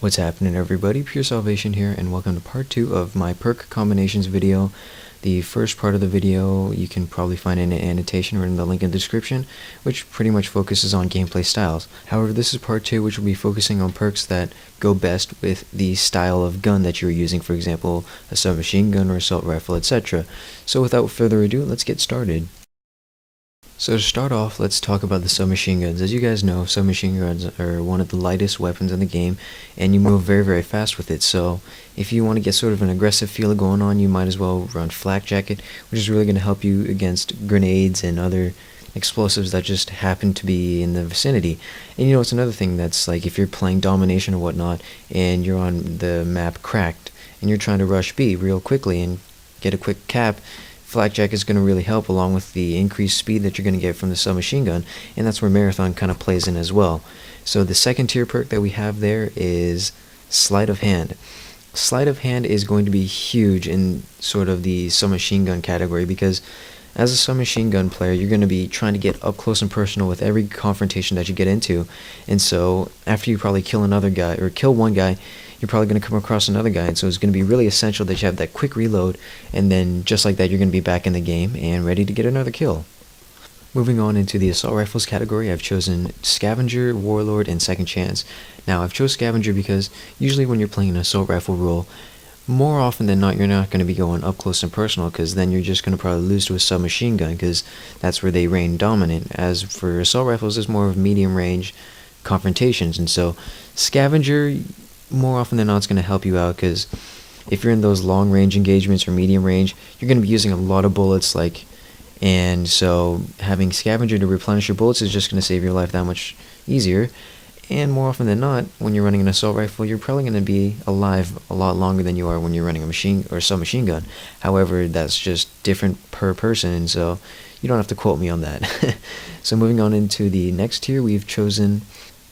What's happening, everybody? Pure Salvation here, and welcome to part 2 of my perk combinations video. The first part of the video you can probably find in an annotation or in the link in the description, which pretty much focuses on gameplay styles. However, this is part 2, which will be focusing on perks that go best with the style of gun that you're using, for example, a submachine gun or assault rifle, etc. So without further ado, let's get started. So to start off, let's talk about the submachine guns. As you guys know, submachine guns are one of the lightest weapons in the game, and you move very fast with it. So if you want to get sort of an aggressive feel going on, you might as well run Flak Jacket, which is really going to help you against grenades and other explosives that just happen to be in the vicinity. And you know, it's another thing that's like if you're playing domination or whatnot, and you're on the map Cracked, and you're trying to rush B real quickly and get a quick cap, Flak Jacket is going to really help, along with the increased speed that you're going to get from the submachine gun, and that's where Marathon kind of plays in as well. So the second tier perk that we have there is Sleight of Hand. Sleight of Hand is going to be huge in sort of the submachine gun category, because as a submachine gun player, you're going to be trying to get up close and personal with every confrontation that you get into. And so after you probably kill another guy, or kill one guy, you're probably going to come across another guy. And so it's going to be really essential that you have that quick reload, and then just like that, you're going to be back in the game and ready to get another kill. Moving on into the assault rifles category, I've chosen Scavenger, Warlord, and Second Chance. Now, I've chose Scavenger because usually when you're playing an assault rifle role, more often than not, you're not going to be going up close and personal, because then you're just going to probably lose to a submachine gun, because that's where they reign dominant. As for assault rifles, it's more of medium range confrontations, and so Scavenger, more often than not, is going to help you out, because if you're in those long range engagements or medium range, you're going to be using a lot of bullets, and so having Scavenger to replenish your bullets is just going to save your life that much easier. And more often than not, when you're running an assault rifle, you're probably going to be alive a lot longer than you are when you're running a machine or submachine gun. However, that's just different per person, and so you don't have to quote me on that. So moving on into the next tier, we've chosen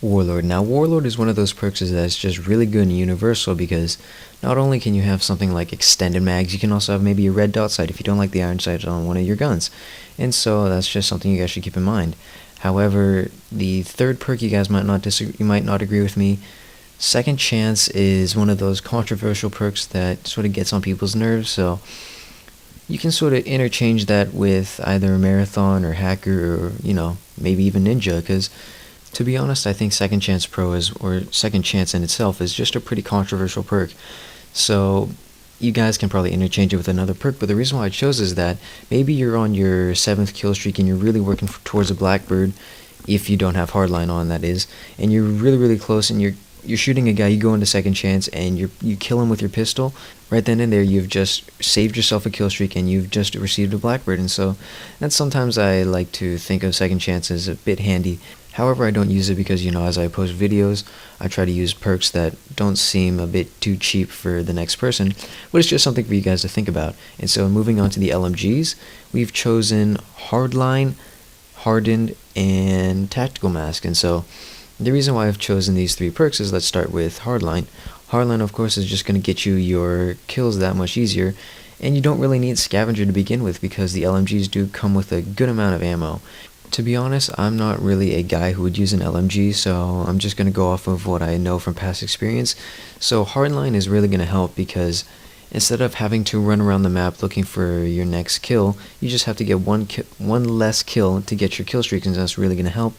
Warlord. Now, Warlord is one of those perks that's just really good and universal, because not only can you have something like extended mags, you can also have maybe a red dot sight if you don't like the iron sight on one of your guns. And so that's just something you guys should keep in mind. However, the third perk, you guys might not agree with me. Second Chance is one of those controversial perks that sort of gets on people's nerves, so you can sort of interchange that with either Marathon or Hacker, or, you know, maybe even Ninja, because to be honest, I think Second Chance Pro or Second Chance in itself is just a pretty controversial perk. So you guys can probably interchange it with another perk, but the reason why I chose is that maybe you're on your 7th kill streak and you're really working towards a Blackbird, if you don't have Hardline on, that is, and you're really close, and you're shooting a guy, you go into Second Chance and you kill him with your pistol. Right then and there, you've just saved yourself a kill streak and you've just received a Blackbird. And so that's sometimes I like to think of Second Chance as a bit handy. However, I don't use it because, you know, as I post videos, I try to use perks that don't seem a bit too cheap for the next person, but it's just something for you guys to think about. And so moving on to the LMGs, we've chosen Hardline, Hardened, and Tactical Mask. And so the reason why I've chosen these 3 perks is, let's start with Hardline. Hardline, of course, is just going to get you your kills that much easier, and you don't really need Scavenger to begin with, because the LMGs do come with a good amount of ammo. To be honest, I'm not really a guy who would use an LMG, so I'm just going to go off of what I know from past experience. So Hardline is really going to help, because instead of having to run around the map looking for your next kill, you just have to get one less kill to get your kill streak, and that's really going to help,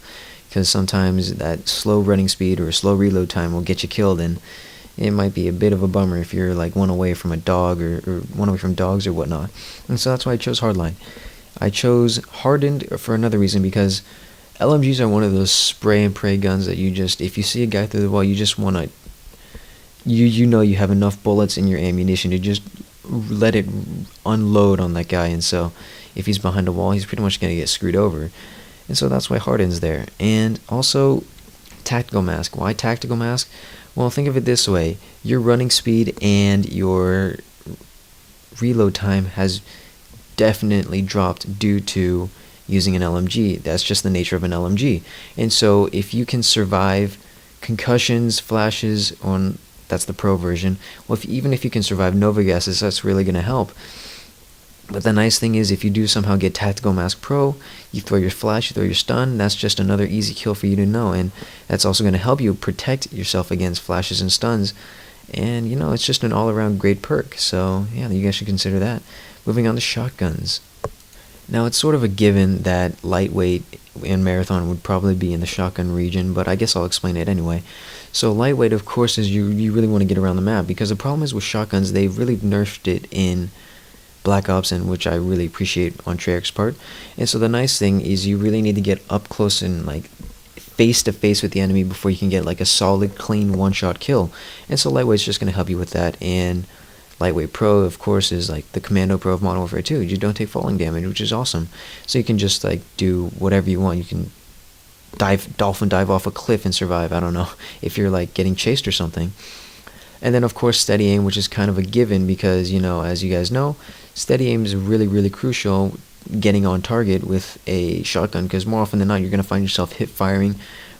because sometimes that slow running speed or slow reload time will get you killed, and it might be a bit of a bummer if you're like one away from a dog or one away from dogs or whatnot. And so that's why I chose Hardline. I chose Hardened for another reason, because LMGs are one of those spray and pray guns that you just, if you see a guy through the wall, you just want to, you know you have enough bullets in your ammunition to just let it unload on that guy. And so if he's behind a wall, he's pretty much going to get screwed over. And so that's why Hardened's there. And also Tactical Mask. Why Tactical Mask? Well, think of it this way. Your running speed and your reload time has definitely dropped due to using an LMG. That's just the nature of an LMG. And so if you can survive concussions, flashes on, that's the pro version, well, even if you can survive Nova gases, that's really going to help. But the nice thing is, if you do somehow get Tactical Mask Pro, you throw your flash, you throw your stun, that's just another easy kill for you to know, and that's also going to help you protect yourself against flashes and stuns. And you know, it's just an all-around great perk, so yeah, you guys should consider that. Moving on to shotguns. Now, it's sort of a given that lightweight and marathon would probably be in the shotgun region, but I guess I'll explain it anyway. So lightweight, of course, is you really want to get around the map, because the problem is with shotguns, they've really nerfed it in Black Ops, and which I really appreciate on Treyarch's part. And so the nice thing is you really need to get up close and like face to face with the enemy before you can get like a solid, clean one-shot kill. And so lightweight's just going to help you with that. And Lightweight Pro, of course, is like the Commando Pro of Modern Warfare 2. You don't take falling damage, which is awesome. So you can just like do whatever you want. You can dolphin dive off a cliff and survive. I don't know, if you're like getting chased or something. And then of course steady aim, which is kind of a given because, you know, as you guys know, steady aim is really, really crucial getting on target with a shotgun, because more often than not you're going to find yourself hip firing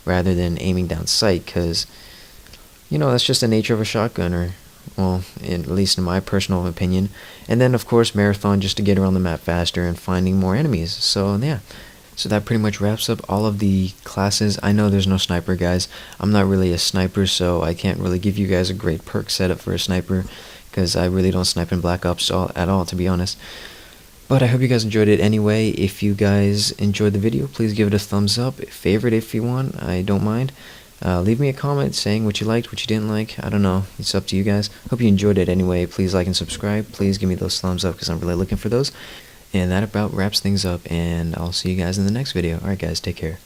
rather than aiming down sight, because, you know, that's just the nature of a shotgun, or well, at least in my personal opinion. And then of course marathon, just to get around the map faster and finding more enemies. So yeah, so that pretty much wraps up all of the classes. I know there's no sniper, guys. I'm not really a sniper, so I can't really give you guys a great perk setup for a sniper, because I really don't snipe in Black Ops at all, to be honest. But I hope you guys enjoyed it anyway. If you guys enjoyed the video, please give it a thumbs up. Favorite if you want, I don't mind. Leave me a comment saying what you liked, what you didn't like. I don't know. It's up to you guys. Hope you enjoyed it anyway. Please like and subscribe. Please give me those thumbs up, because I'm really looking for those. And that about wraps things up, and I'll see you guys in the next video. Alright guys, take care.